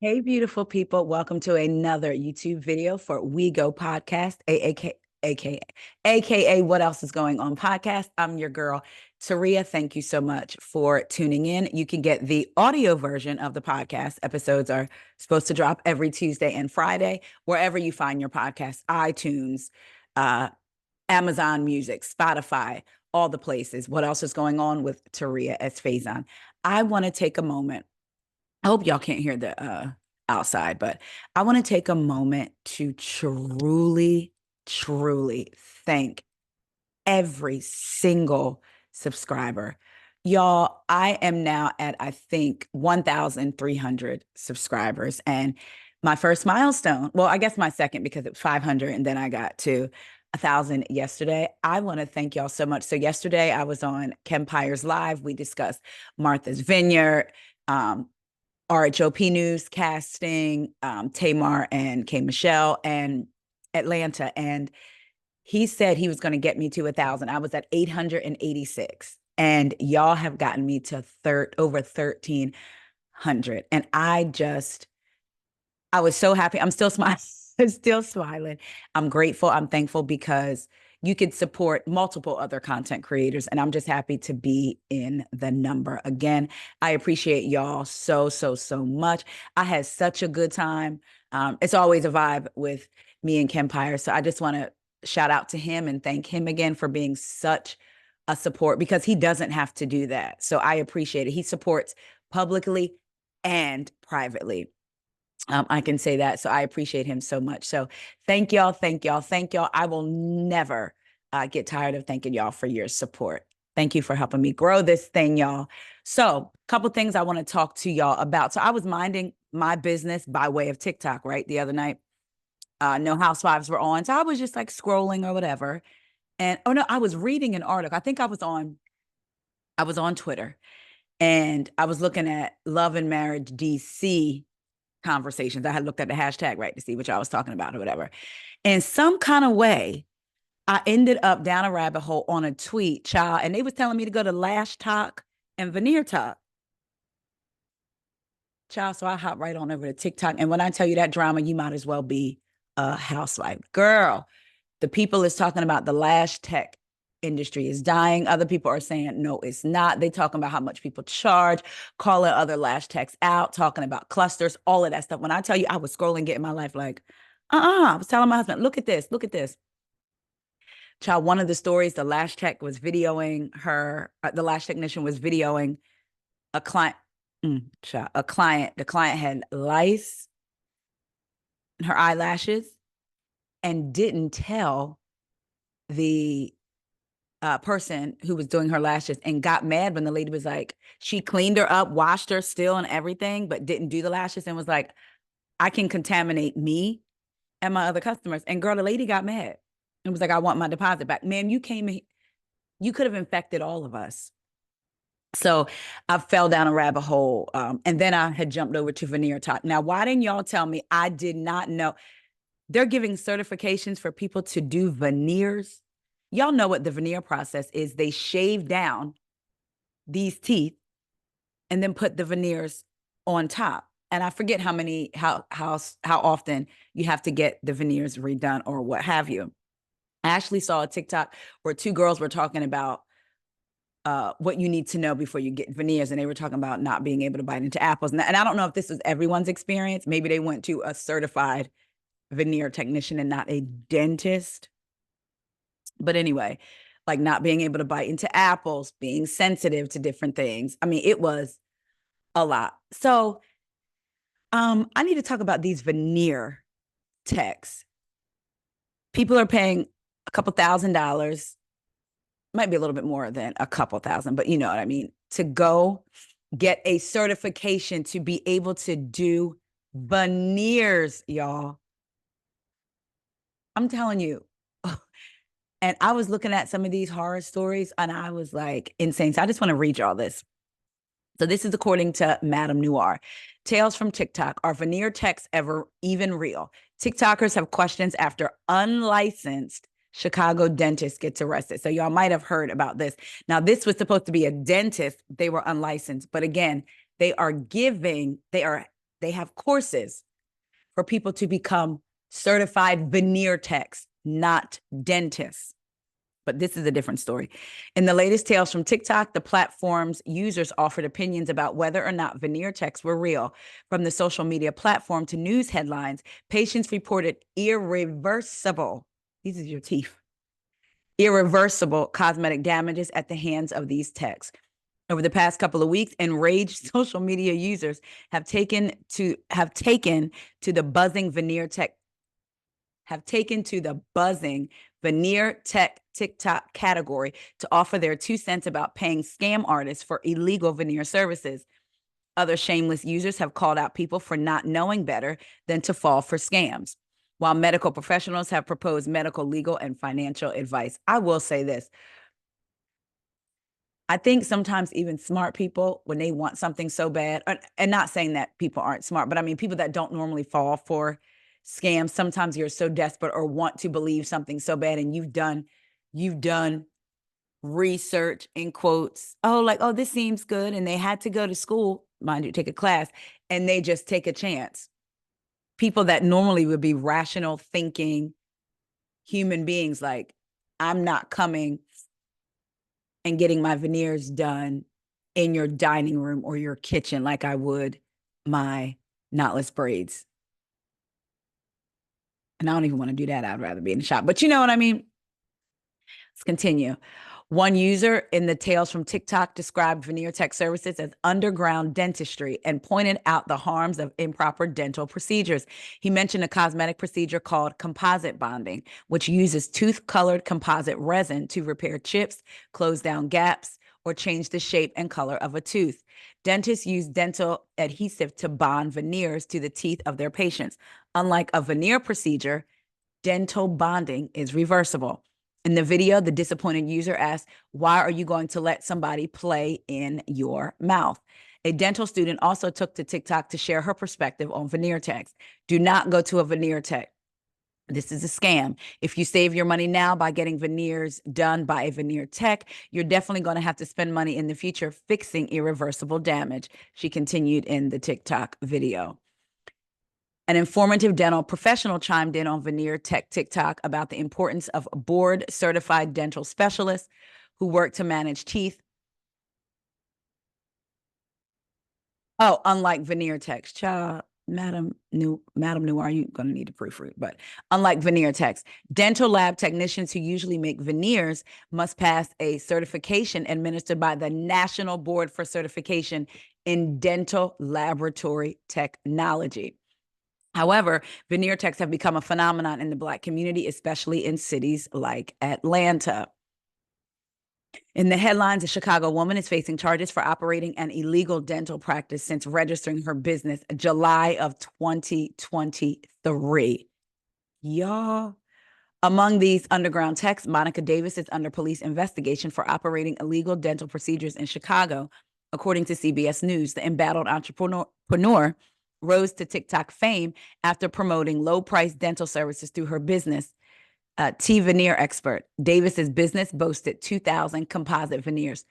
Hey, beautiful people. Welcome to another YouTube video for WEIGO podcast, aka What Else Is Going On podcast. I'm your girl, Taria. Thank you so much for tuning in. You can get the audio version of the podcast. Episodes are supposed to drop every Tuesday and Friday, wherever you find your podcast, iTunes, Amazon Music, Spotify, all the places. What else is going on with Taria S. Faison? I want to take a moment. I hope y'all can't hear the outside, but I want to take a moment to truly thank every single subscriber. Y'all, I am now at, I think, 1,300 subscribers. And my first milestone, well, I guess my second because it was 500 and then I got to 1,000 yesterday. I want to thank y'all so much. So yesterday I was on Kempire's Live. We discussed Martha's Vineyard, RHOP News casting, Tamar and K. Michelle and Atlanta. And he said he was going to get me to 1,000. I was at 886. And y'all have gotten me to over 1,300. And I was so happy. I'm still smiling. I'm still smiling. I'm grateful. I'm thankful because you could support multiple other content creators. And I'm just happy to be in the number. Again, I appreciate y'all so much. I had such a good time. It's always a vibe with me and Kempire. So I just want to shout out to him and thank him again for being such a support because he doesn't have to do that. So I appreciate it. He supports publicly and privately. I can say that. So I appreciate him so much. So thank y'all. I will never get tired of thanking y'all for your support. Thank you for helping me grow this thing, y'all. So a couple things I want to talk to y'all about. So I was minding my business by way of TikTok, right? The other night, no housewives were on. So I was just like scrolling or whatever. And, oh no, I was reading an article. I think I was on Twitter and I was looking at Love and Marriage DC conversations. I had looked at the hashtag, right, to see what y'all was talking about or whatever. In some kind of way, I ended up down a rabbit hole on a tweet, child, and they was telling me to go to Lash Talk and Veneer Talk. Child, so I hopped right on over to TikTok. And when I tell you that drama, you might as well be a housewife. Girl, the people is talking about the lash tech industry is dying. Other people are saying, no, it's not. They talking about how much people charge, calling other lash techs out, talking about clusters, all of that stuff. When I tell you, I was scrolling, getting my life like, I was telling my husband, look at this. Child, one of the stories, the lash tech was videoing her, the lash technician was videoing a client, the client had lice in her eyelashes and didn't tell the person who was doing her lashes and got mad when the lady was like, she cleaned her up, washed her still and everything, but didn't do the lashes and was like, I can contaminate me and my other customers. And girl, the lady got mad and was like, I want my deposit back. Man, you could have infected all of us. So I fell down a rabbit hole. And then I had jumped over to Veneer Talk. Now, why didn't y'all tell me? I did not know. They're giving certifications for people to do veneers. Y'all know what the veneer process is. They shave down these teeth and then put the veneers on top. And I forget how often you have to get the veneers redone or what have you. I actually saw a TikTok where two girls were talking about what you need to know before you get veneers. And they were talking about not being able to bite into apples. And I don't know if this was everyone's experience. Maybe they went to a certified veneer technician and not a dentist. But anyway, like not being able to bite into apples, being sensitive to different things. I mean, it was a lot. So I need to talk about these veneer techs. People are paying a couple $1,000, might be a little bit more than a couple thousand, but you know what I mean, to go get a certification to be able to do veneers, y'all. I'm telling you. And I was looking at some of these horror stories and I was like insane. So I just want to read y'all this. So this is according to Madame Noir. Tales from TikTok. Are veneer techs ever even real? TikTokers have questions after unlicensed Chicago dentist gets arrested. So y'all might have heard about this. Now, this was supposed to be a dentist. They were unlicensed. But again, they are They have courses for people to become certified veneer techs, not dentists. But this is a different story. In the latest tales from TikTok, the platform's users offered opinions about whether or not veneer techs were real. From the social media platform to news headlines, patients reported irreversible, these are your teeth, irreversible cosmetic damages at the hands of these techs. Over the past couple of weeks, enraged social media users have taken to the buzzing veneer tech TikTok category to offer their 2 cents about paying scam artists for illegal veneer services. Other shameless users have called out people for not knowing better than to fall for scams, while medical professionals have proposed medical, legal, and financial advice. I will say this. I think sometimes even smart people, when they want something so bad, and not saying that people aren't smart, but I mean, people that don't normally fall for scams, sometimes you're so desperate or want to believe something so bad, and you've done research in quotes. Oh, like, oh, this seems good. And they had to go to school, mind you, take a class, and they just take a chance. People that normally would be rational thinking human beings, like, I'm not coming and getting my veneers done in your dining room or your kitchen like I would my knotless braids. And I don't even want to do that. I'd rather be in the shop. But you know what I mean? Let's continue. One user in the Tales from TikTok described veneer tech services as underground dentistry and pointed out the harms of improper dental procedures. He mentioned a cosmetic procedure called composite bonding, which uses tooth-colored composite resin to repair chips, close down gaps, or change the shape and color of a tooth. Dentists use dental adhesive to bond veneers to the teeth of their patients. Unlike a veneer procedure, dental bonding is reversible. In the video, the disappointed user asked, "Why are you going to let somebody play in your mouth?" A dental student also took to TikTok to share her perspective on veneer techs. Do not go to a veneer tech. This is a scam. If you save your money now by getting veneers done by a veneer tech, you're definitely going to have to spend money in the future fixing irreversible damage, she continued in the TikTok video. An informative dental professional chimed in on veneer tech TikTok about the importance of board-certified dental specialists who work to manage teeth. Oh, unlike veneer techs, child, Madam New, are you going to need to proofread? But unlike veneer techs, dental lab technicians who usually make veneers must pass a certification administered by the National Board for Certification in Dental Laboratory Technology. However, veneer techs have become a phenomenon in the Black community, especially in cities like Atlanta. In the headlines, a Chicago woman is facing charges for operating an illegal dental practice since registering her business July of 2023. Y'all. Among these underground techs, Monica Davis is under police investigation for operating illegal dental procedures in Chicago. According to CBS News, the embattled entrepreneur rose to TikTok fame after promoting low-priced dental services through her business, Veneer Expert. Davis's business boasted 2,000 composite veneers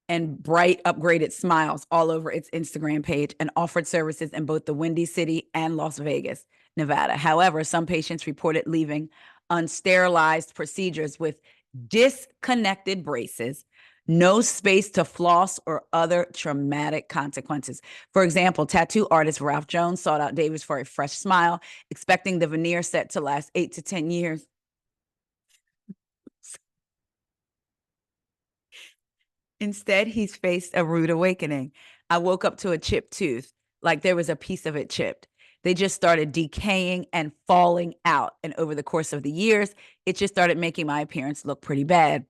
and bright upgraded smiles all over its Instagram page and offered services in both the Windy City and Las Vegas, Nevada. However, some patients reported leaving unsterilized procedures with disconnected braces, no space to floss, or other traumatic consequences. For example, tattoo artist Ralph Jones sought out Davis for a fresh smile, expecting the veneer set to last 8 to 10 years. Instead, he's faced a rude awakening. I woke up to a chipped tooth, like there was a piece of it chipped. They just started decaying and falling out. And over the course of the years, it just started making my appearance look pretty bad.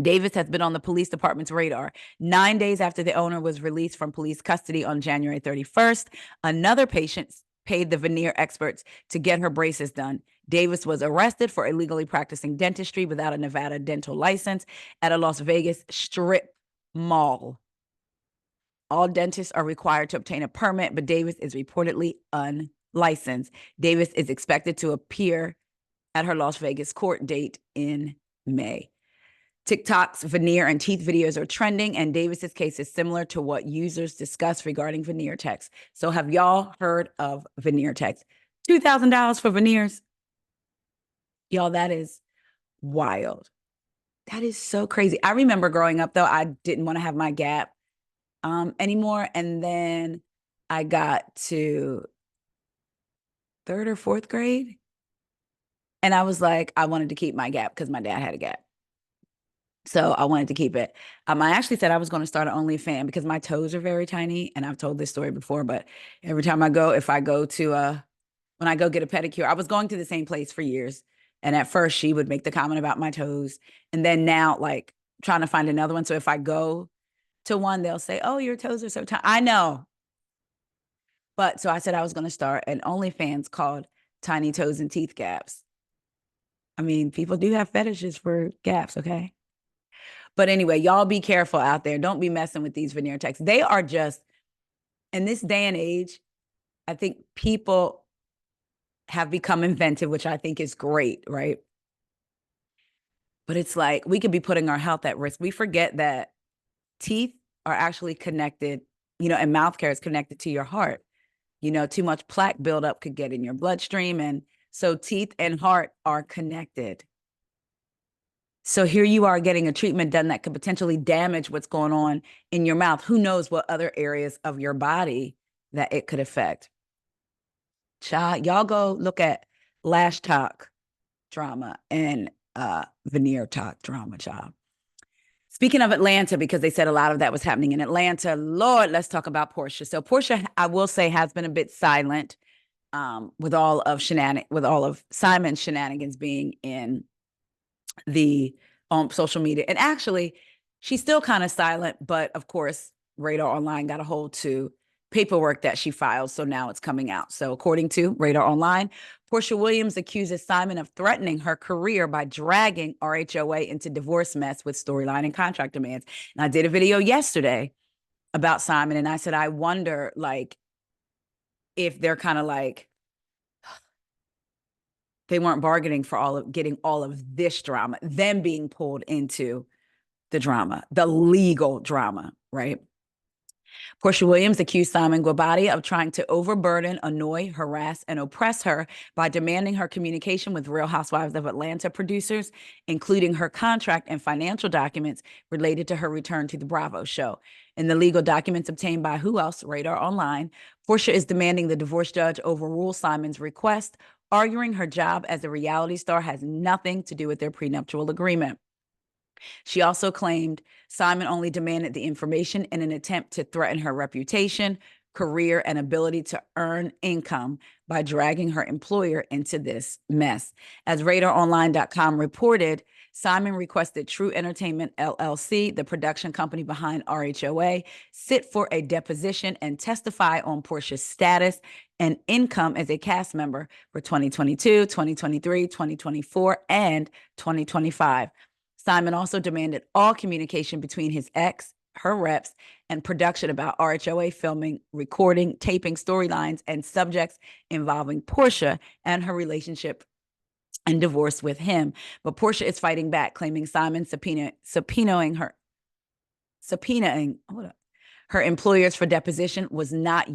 Davis has been on the police department's radar. 9 days after the owner was released from police custody on January 31st, another patient paid the veneer experts to get her braces done. Davis was arrested for illegally practicing dentistry without a Nevada dental license at a Las Vegas strip mall. All dentists are required to obtain a permit, but Davis is reportedly unlicensed. Davis is expected to appear at her Las Vegas court date in May. TikTok's veneer and teeth videos are trending, and Davis's case is similar to what users discuss regarding veneer techs. So have y'all heard of veneer techs? $2,000 for veneers? Y'all, that is wild. That is so crazy. I remember growing up, though, I didn't want to have my gap anymore. And then I got to third or fourth grade, and I was like, I wanted to keep my gap because my dad had a gap. So I wanted to keep it. I actually said I was going to start an OnlyFans because my toes are very tiny. And I've told this story before, but every time I go, if I go to, when I go get a pedicure, I was going to the same place for years. And at first she would make the comment about my toes. And then now, like, trying to find another one. So if I go to one, they'll say, oh, your toes are so tiny. I know. But so I said I was going to start an OnlyFans called Tiny Toes and Teeth Gaps. I mean, people do have fetishes for gaps, okay? But anyway, y'all be careful out there. Don't be messing with these veneer techs. They are just, in this day and age, I think people have become inventive, which I think is great, right? But it's like we could be putting our health at risk. We forget that teeth are actually connected, and mouth care is connected to your heart. Too much plaque buildup could get in your bloodstream. And so teeth and heart are connected. So here you are getting a treatment done that could potentially damage what's going on in your mouth. Who knows what other areas of your body that it could affect. Child, y'all go look at Lash talk drama and veneer talk drama, child. Speaking of Atlanta, because they said a lot of that was happening in Atlanta, Lord, let's talk about Porsha. So Porsha, I will say, has been a bit silent with all of Simon's shenanigans being in the social media. And actually, she's still kind of silent, but of course, Radar Online got a hold to paperwork that she filed, so now it's coming out. So according to Radar Online, Porsha Williams accuses Simon of threatening her career by dragging RHOA into divorce mess with storyline and contract demands. And I did a video yesterday about Simon, and I said, I wonder, like, if they're kind of like, they weren't bargaining for getting all of this drama, them being pulled into the drama, the legal drama, right? Porsha Williams accused Simon Guobadia of trying to overburden, annoy, harass, and oppress her by demanding her communication with Real Housewives of Atlanta producers, including her contract and financial documents related to her return to the Bravo show. In the legal documents obtained by who else? Radar Online, Porsha is demanding the divorce judge overrule Simon's request, arguing her job as a reality star has nothing to do with their prenuptial agreement. She also claimed Simon only demanded the information in an attempt to threaten her reputation, career, and ability to earn income by dragging her employer into this mess. As RadarOnline.com reported, Simon requested True Entertainment LLC, the production company behind RHOA, sit for a deposition and testify on Porsha's status and income as a cast member for 2022, 2023, 2024, and 2025. Simon also demanded all communication between his ex, her reps, and production about RHOA filming, recording, taping storylines, and subjects involving Porsha and her relationship and divorce with him. But Porsha is fighting back, claiming Simon subpoenaing her employers for deposition was not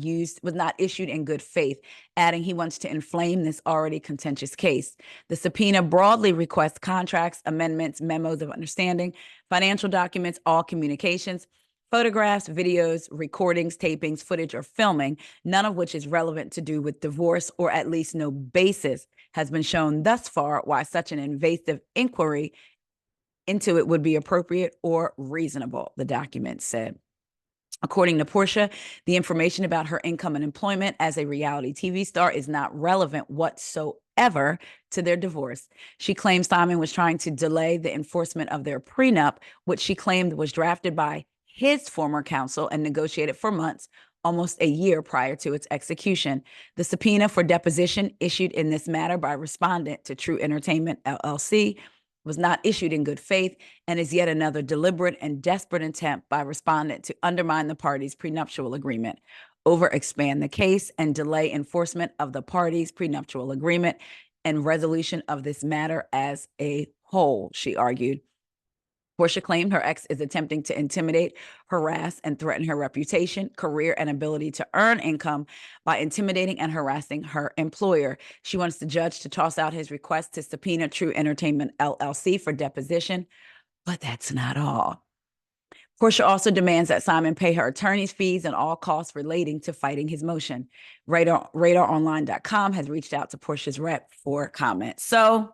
issued in good faith, adding he wants to inflame this already contentious case. The subpoena broadly requests contracts, amendments, memos of understanding, financial documents, all communications, photographs, videos, recordings, tapings, footage, or filming, none of which is relevant to do with divorce, or at least no basis has been shown thus far why such an invasive inquiry into it would be appropriate or reasonable, the document said. According to Porsha, the information about her income and employment as a reality TV star is not relevant whatsoever to their divorce. She claims Simon was trying to delay the enforcement of their prenup, which she claimed was drafted by his former counsel and negotiated for months, almost a year prior to its execution. The subpoena for deposition issued in this matter by respondent to True Entertainment LLC was not issued in good faith and is yet another deliberate and desperate attempt by respondent to undermine the parties' prenuptial agreement, overexpand the case, and delay enforcement of the parties' prenuptial agreement and resolution of this matter as a whole, she argued. Porsha claimed her ex is attempting to intimidate, harass, and threaten her reputation, career, and ability to earn income by intimidating and harassing her employer. She wants the judge to toss out his request to subpoena True Entertainment LLC for deposition, but that's not all. Porsha also demands that Simon pay her attorney's fees and all costs relating to fighting his motion. RHOBH has reached out to Porsha's rep for comment. So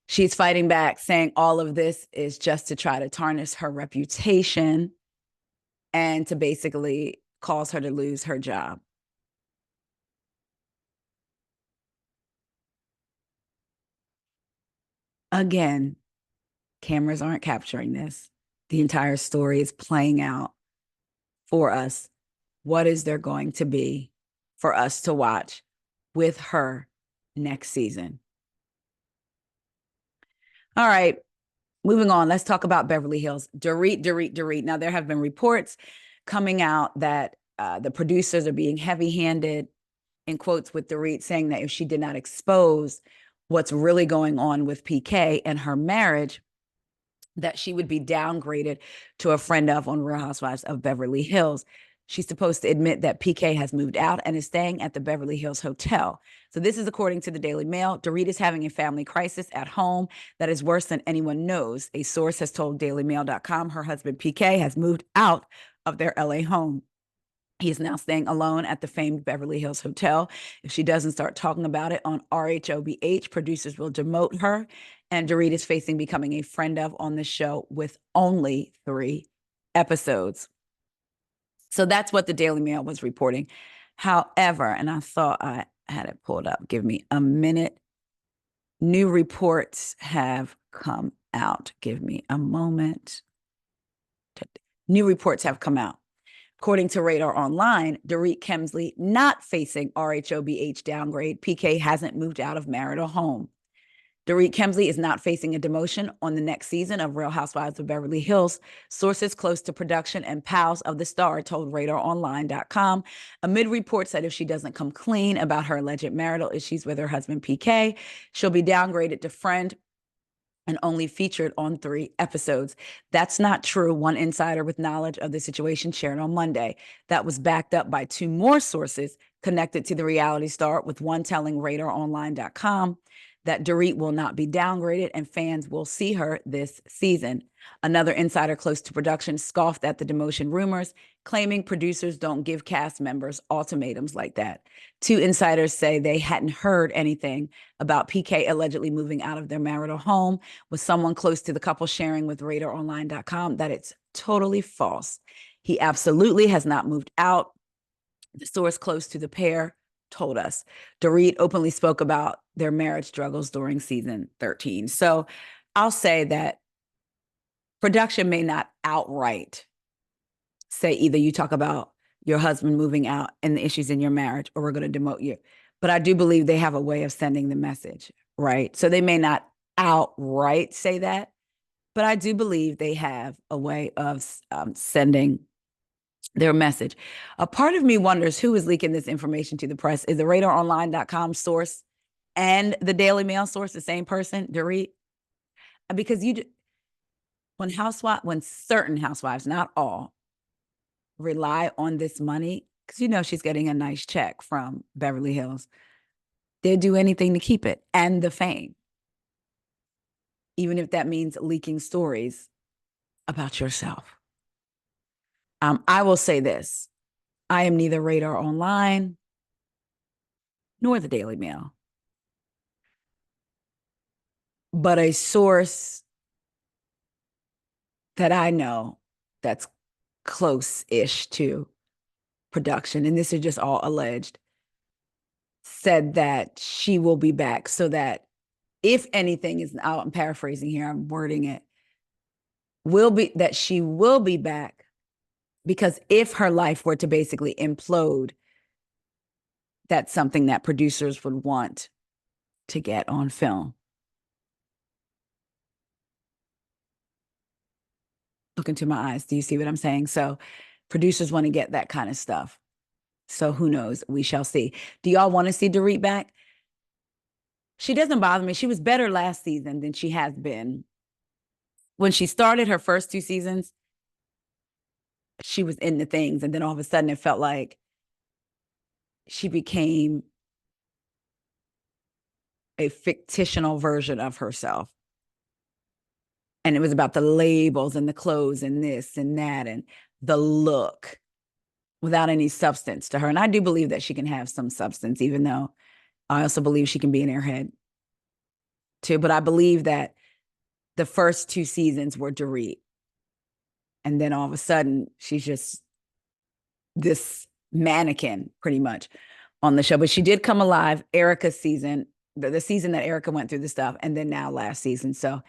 she's fighting back, saying all of this is just to try to tarnish her reputation and to basically cause her to lose her job. Again, cameras aren't capturing this. The entire story is playing out for us. What is there going to be for us to watch with her next season? All right, moving on. Let's talk about Beverly Hills. Dorit. Now, there have been reports coming out that the producers are being heavy-handed, in quotes, with Dorit, saying that if she did not expose what's really going on with PK and her marriage, that she would be downgraded to a friend of on Real Housewives of Beverly Hills. She's supposed to admit that PK has moved out and is staying at the Beverly Hills Hotel. So this is according to the Daily Mail. Dorit is having a family crisis at home that is worse than anyone knows. A source has told dailymail.com her husband PK has moved out of their LA home. He is now staying alone at the famed Beverly Hills Hotel. If she doesn't start talking about it on RHOBH, producers will demote her. And Dorit is facing becoming a friend of on the show with only 3 episodes. So that's what the Daily Mail was reporting. However, and I thought I had it pulled up. Give me a minute. New reports have come out. Give me a moment. New reports have come out. According to Radar Online, Dorit Kemsley not facing RHOBH downgrade. PK hasn't moved out of marital home. Dorit Kemsley is not facing a demotion on the next season of Real Housewives of Beverly Hills. Sources close to production and pals of the star told RadarOnline.com amid reports that if she doesn't come clean about her alleged marital issues with her husband PK, she'll be downgraded to friend and only featured on 3 episodes. That's not true. One insider with knowledge of the situation shared on Monday. That was backed up by 2 more sources connected to the reality star, with one telling RadarOnline.com that Dorit will not be downgraded and fans will see her this season. Another insider close to production scoffed at the demotion rumors, claiming producers don't give cast members ultimatums like that. 2 insiders say they hadn't heard anything about PK allegedly moving out of their marital home, with someone close to the couple sharing with RadarOnline.com that it's totally false. He absolutely has not moved out. The source close to the pair told us. Dorit openly spoke about their marriage struggles during season 13. So I'll say that production may not outright say either you talk about your husband moving out and the issues in your marriage, or we're going to demote you. But I do believe they have a way of sending the message, right? So they may not outright say that, but I do believe they have a way of sending their message. A part of me wonders who is leaking this information to the press. Is the RadarOnline.com source and the Daily Mail source the same person, Dorit? Because when certain housewives, not all, rely on this money, because she's getting a nice check from Beverly Hills, they'll do anything to keep it and the fame, even if that means leaking stories about yourself. I will say this. I am neither Radar Online nor the Daily Mail, but a source that I know that's close-ish to production, and this is just all alleged, said that she will be back, so that if anything is, I'm paraphrasing here, I'm wording it, that she will be back, because if her life were to basically implode, that's something that producers would want to get on film. Look into my eyes. Do you see what I'm saying? So producers want to get that kind of stuff. So who knows? We shall see. Do y'all want to see Dorit back? She doesn't bother me. She was better last season than she has been when she started her first 2 seasons, she was into things. And then all of a sudden it felt like she became a fictional version of herself. And it was about the labels and the clothes and this and that and the look without any substance to her. And I do believe that she can have some substance, even though I also believe she can be an airhead too. But I believe that the first 2 seasons were Dorit. And then all of a sudden, she's just this mannequin pretty much on the show. But she did come alive, Erica's season, the season that Erica went through the stuff, and then now last season. So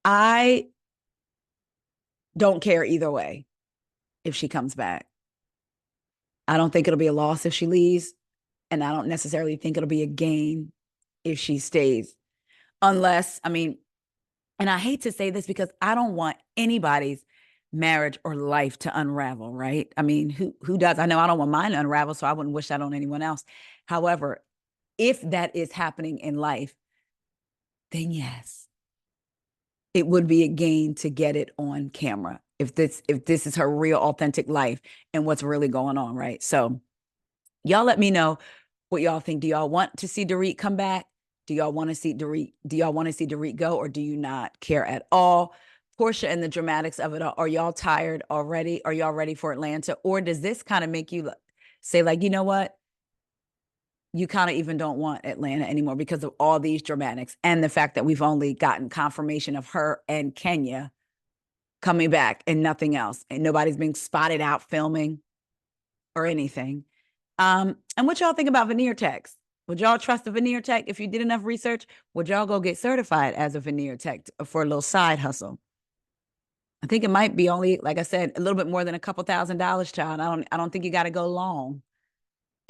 I don't care either way if she comes back. I don't think it'll be a loss if she leaves. And I don't necessarily think it'll be a gain if she stays. Unless, I mean, and I hate to say this because I don't want anybody's marriage or life to unravel, right? I mean, who does? I know I don't want mine to unravel, so I wouldn't wish that on anyone else. However, if that is happening in life, then yes, it would be a gain to get it on camera. If this is her real authentic life and what's really going on, right? So y'all let me know what y'all think. Do y'all want to see Dorit come back? Do y'all want to see Dorit? Do y'all want to see Dorit go, or do you not care at all? Porsha and the dramatics of it all. Are y'all tired already? Are y'all ready for Atlanta? Or does this kind of make you say, like, you know what? You kind of even don't want Atlanta anymore because of all these dramatics and the fact that we've only gotten confirmation of her and Kenya coming back and nothing else. And nobody's being spotted out filming or anything. And what y'all think about veneer techs? Would y'all trust a veneer tech if you did enough research? Would y'all go get certified as a veneer tech for a little side hustle? I think it might be only, like I said, a little bit more than a couple $1,000s, child. I don't think you got to go long.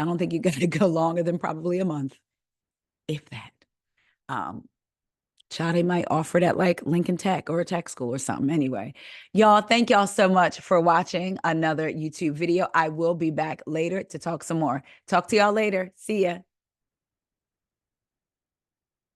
I don't think you got to go longer than probably a month, if that. Child, they might offer it at like Lincoln Tech or a tech school or something. Anyway, y'all, thank y'all so much for watching another YouTube video. I will be back later to talk some more. Talk to y'all later. See ya.